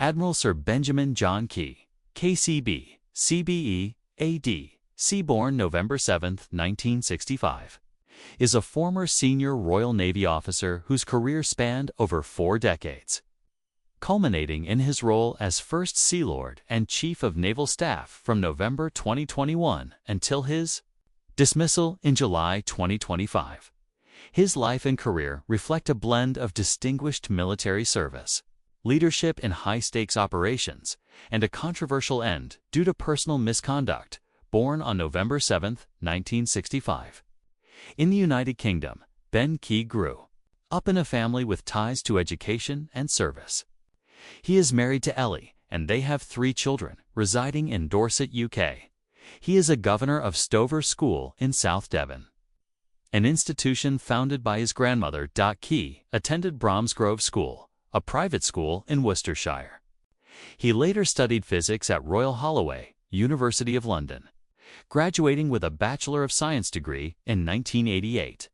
Admiral Sir Benjamin John Key, KCB, CBE, AD, born November 7, 1965, is a former senior Royal Navy officer whose career spanned over 4 decades, culminating in his role as First Sea Lord and Chief of Naval Staff from November 2021 until his dismissal in July 2025. His life and career reflect a blend of distinguished military service, leadership in high-stakes operations, and a controversial end due to personal misconduct. Born on November 7, 1965. In the United Kingdom, Ben Key grew up in a family with ties to education and service. He is married to Ellie, and they have 3 children, residing in Dorset, UK. He is a governor of Stover School in South Devon, an institution founded by his grandmother. Key attended Bromsgrove School, a private school in Worcestershire. He later studied physics at Royal Holloway, University of London, graduating with a Bachelor of Science degree in 1988.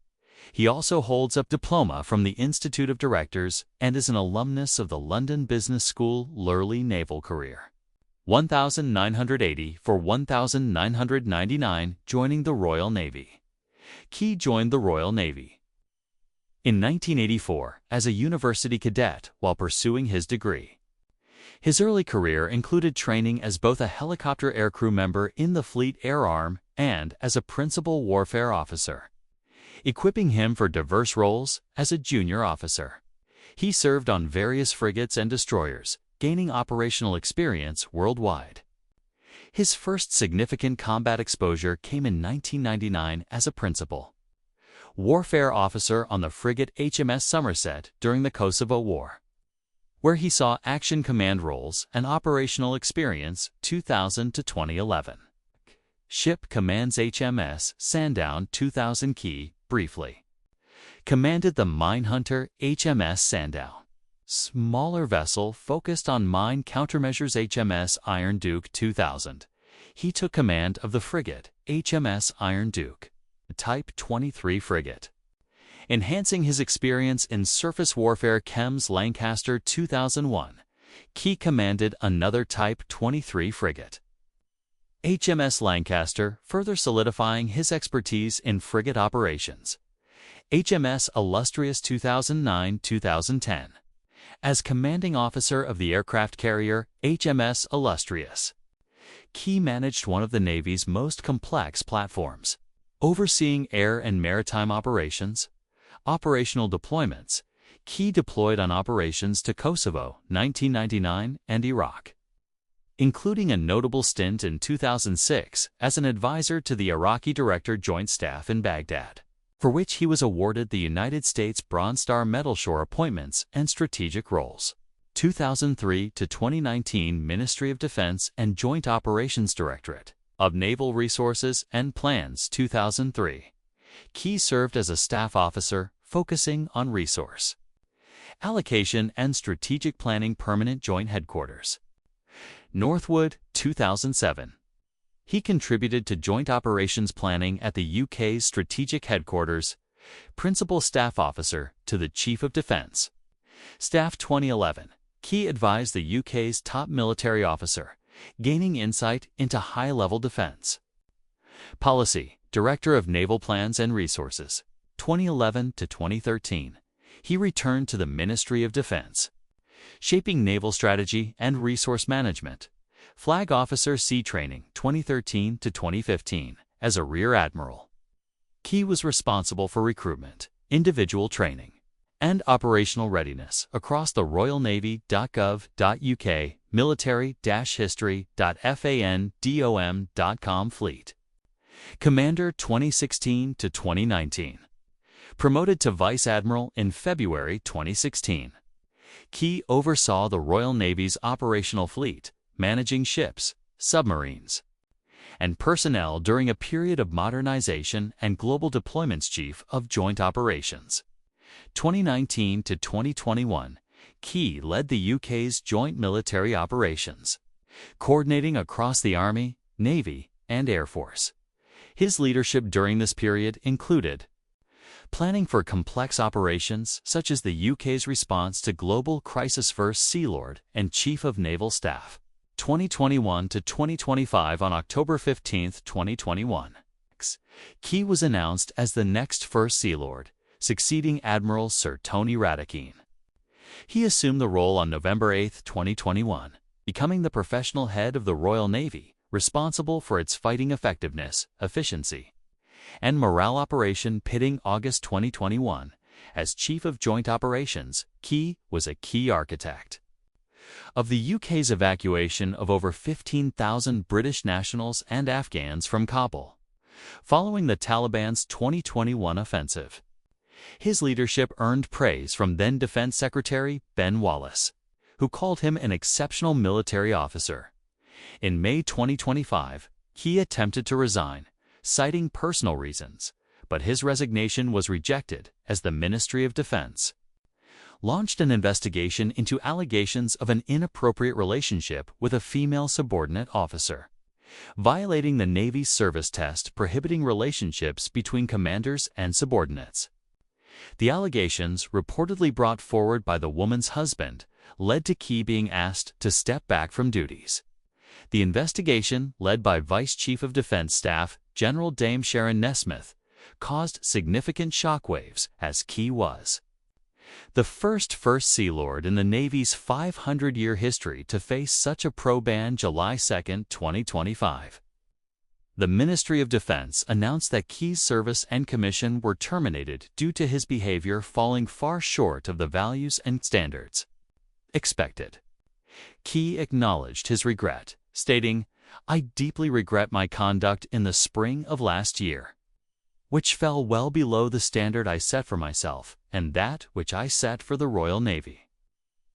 He also holds a diploma from the Institute of Directors and is an alumnus of the London Business School. Early naval career: 1980 for 1999, joining the Royal Navy. Key joined the Royal Navy in 1984 as a university cadet while pursuing his degree. His early career included training as both a helicopter aircrew member in the Fleet Air Arm and as a principal warfare officer, equipping him for diverse roles as a junior officer. He served on various frigates and destroyers, gaining operational experience worldwide. His first significant combat exposure came in 1999 as a principal warfare officer on the frigate HMS Somerset during the Kosovo War, where he saw action command roles and operational experience. 2000 to 2011. Ship commands HMS Sandown. 2000. Key briefly commanded the minehunter HMS Sandown, smaller vessel focused on mine countermeasures HMS Iron Duke. 2000. He took command of the frigate HMS Iron Duke, a Type 23 frigate, enhancing his experience in surface warfare. Chems Lancaster. 2001. Key commanded another Type 23 frigate, HMS Lancaster, further solidifying his expertise in frigate operations. HMS Illustrious. 2009-2010. As commanding officer of the aircraft carrier HMS Illustrious, Key managed one of the Navy's most complex platforms, overseeing air and maritime operations. Operational deployments: Key deployed on operations to Kosovo, 1999, and Iraq, including a notable stint in 2006 as an advisor to the Iraqi Director Joint Staff in Baghdad, for which he was awarded the United States Bronze Star Medal. Shore appointments and strategic roles: 2003 to 2019 Ministry of Defense and Joint Operations Directorate of Naval Resources and Plans. 2003. Key served as a staff officer focusing on resource allocation and strategic planning. Permanent Joint Headquarters, Northwood. 2007. He contributed to joint operations planning at the UK's Strategic Headquarters, Principal Staff Officer to the Chief of Defence Staff. 2011. Key advised the UK's top military officer, gaining insight into high-level defence policy. Director of Naval Plans and Resources. 2011 to 2013. He returned to the Ministry of Defence, shaping naval strategy and resource management. Flag Officer Sea Training. 2013 to 2015. As a Rear Admiral, Key was responsible for recruitment, individual training, and operational readiness across the Royal Navy.gov.uk military-history.fandom.com fleet. Commander. 2016 to 2019. Promoted to Vice Admiral in February 2016. Key oversaw the Royal Navy's operational fleet, managing ships, submarines, and personnel during a period of modernization and global deployments. Chief of Joint Operations. 2019 to 2021. Key led the UK's joint military operations, coordinating across the Army, Navy, and Air Force. His leadership during this period included planning for complex operations such as the UK's response to global crisis. First Sea Lord and Chief of Naval Staff, 2021 to 2025. On October 15, 2021, Key was announced as the next First Sea Lord, succeeding Admiral Sir Tony Radekeen. He assumed the role on November 8, 2021, becoming the professional head of the Royal Navy, responsible for its fighting effectiveness, efficiency, and morale. Operation Pitting. August 2021. As Chief of Joint Operations, Key was a key architect of the UK's evacuation of over 15,000 British nationals and Afghans from Kabul, following the Taliban's 2021 offensive. His leadership earned praise from then Defense Secretary Ben Wallace, who called him an exceptional military officer. In May 2025, Key attempted to resign, citing personal reasons, but his resignation was rejected as the Ministry of Defense launched an investigation into allegations of an inappropriate relationship with a female subordinate officer, violating the Navy's service test prohibiting relationships between commanders and subordinates. The allegations, reportedly brought forward by the woman's husband, led to Key being asked to step back from duties. The investigation, led by Vice Chief of Defense Staff General Dame Sharon Nesmith, caused significant shockwaves, as Key was the First Sea Lord in the Navy's 500-year history to face such a probe. July 2, 2025. The Ministry of Defense announced that Key's service and commission were terminated due to his behavior falling far short of the values and standards expected. Key acknowledged his regret, stating, "I deeply regret my conduct in the spring of last year, which fell well below the standard I set for myself and that which I set for the Royal Navy."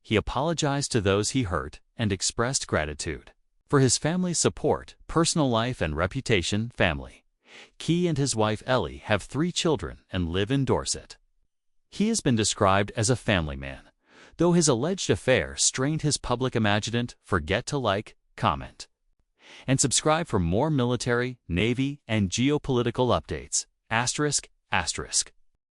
He apologized to those he hurt and expressed gratitude for his family's support, personal life and reputation. Family. Key and his wife Ellie have 3 children and live in Dorset. He has been described as a family man, though his alleged affair strained his public imagine. Forget to like, comment, and subscribe for more military, Navy, and geopolitical updates. ****.